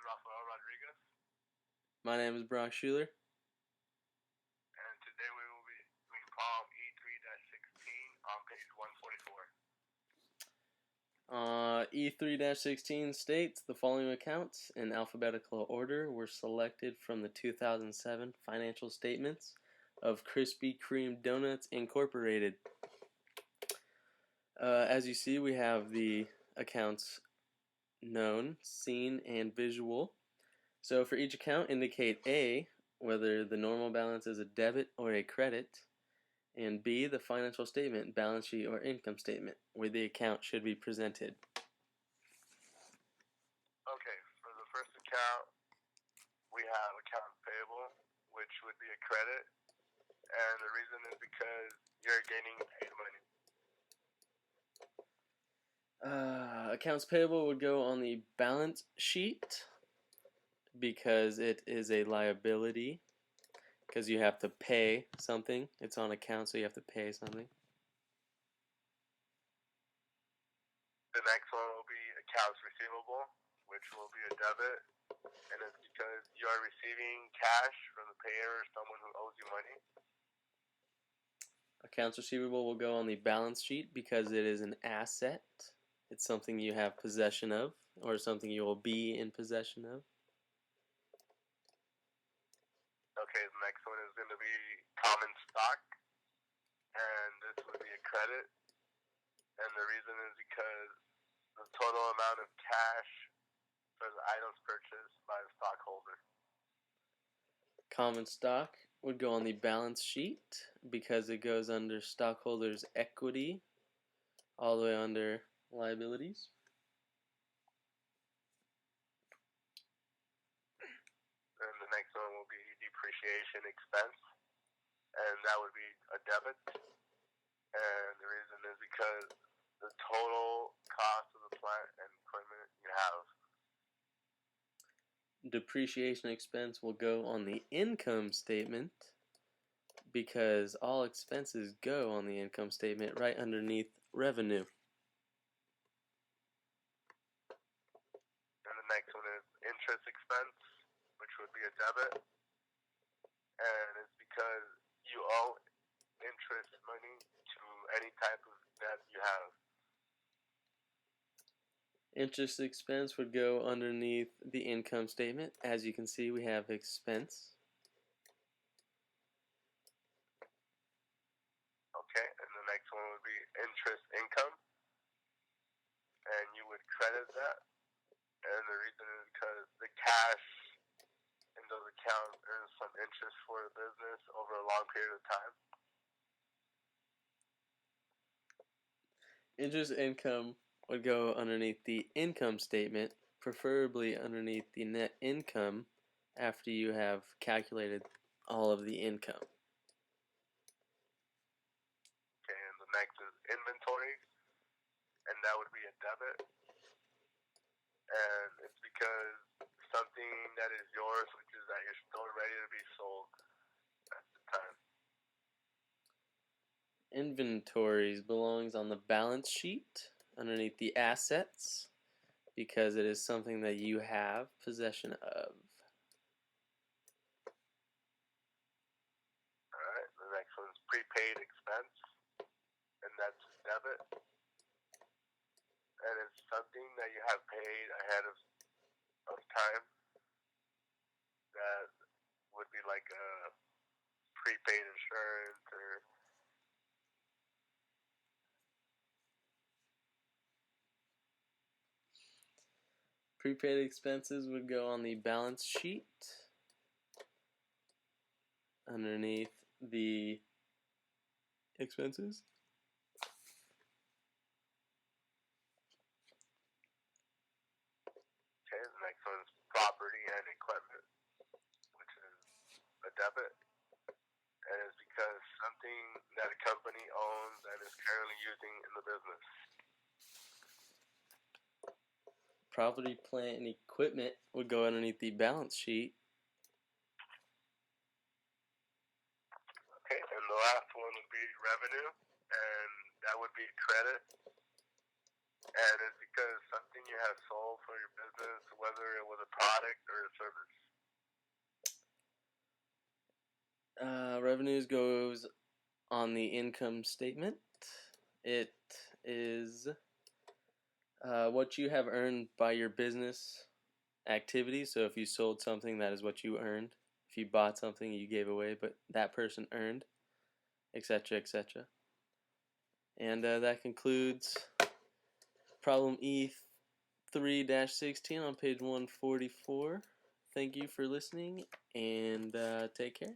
Rafael Rodriguez, My name is Brock Schuler. and today we will be doing problem E3-16 on page 144. E3-16 states the following accounts in alphabetical order were selected from the 2007 financial statements of Krispy Kreme Donuts Incorporated. As you see, we have the accounts known, seen, and visual. So for each account, indicate A, whether the normal balance is a debit or a credit, and B, the financial statement, balance sheet, or income statement, where the account should be presented. Okay, for the first account, we have accounts payable, which would be a credit, and the reason is because you're getting paid money. Accounts payable would go on the balance sheet because it is a liability, because you have to pay something. It's on account, so you have to pay something. The next one will be accounts receivable, which will be a debit, and it's because you are receiving cash from the payer or someone who owes you money. Accounts receivable will go on the balance sheet because it is an asset. It's something you have possession of, or something you will be in possession of. Okay, the next one is going to be common stock, and this would be a credit, and the reason is because the total amount of cash for the items purchased by the stockholder. Common stock would go on the balance sheet because it goes under stockholders' equity, all the way under liabilities. And the next one will be depreciation expense, and that would be a debit. And the reason is because the total cost of the plant and equipment you have. Depreciation expense will go on the income statement because all expenses go on the income statement right underneath revenue. And the next one is interest expense, which would be a debit. And it's because you owe interest money to any type of debt you have. Interest expense would go underneath the income statement. As you can see, we have expense. Okay, and the next one would be interest income, and you would credit that. And the reason is because the cash in those accounts earns some interest for the business over a long period of time. Interest income would go underneath the income statement, preferably underneath the net income after you have calculated all of the income. Okay, and the next is inventory, and that would be a debit. And it's because something that is yours, which is that you're still ready to be sold at the time. Inventories belongs on the balance sheet underneath the assets because it is something that you have possession of. Alright, the next one's prepaid expense, and that's debit. And it's something that you have paid ahead of time. That would be like a prepaid insurance or Prepaid expenses would go on the balance sheet underneath the expenses. okay, the next one's property and equipment, which is a debit. And it's because something that a company owns and is currently using in the business. Property, plant, and equipment would go underneath the balance sheet. Okay, and the last one would be revenue, and that would be credit. And it's because something you have sold for your business, whether it was a product or a service. Revenues goes on the income statement. It is what you have earned by your business activity. So if you sold something, that is what you earned. If you bought something, you gave away, but that person earned, etc., etc. And that concludes problem E3-16 on page 144. Thank you for listening, and take care.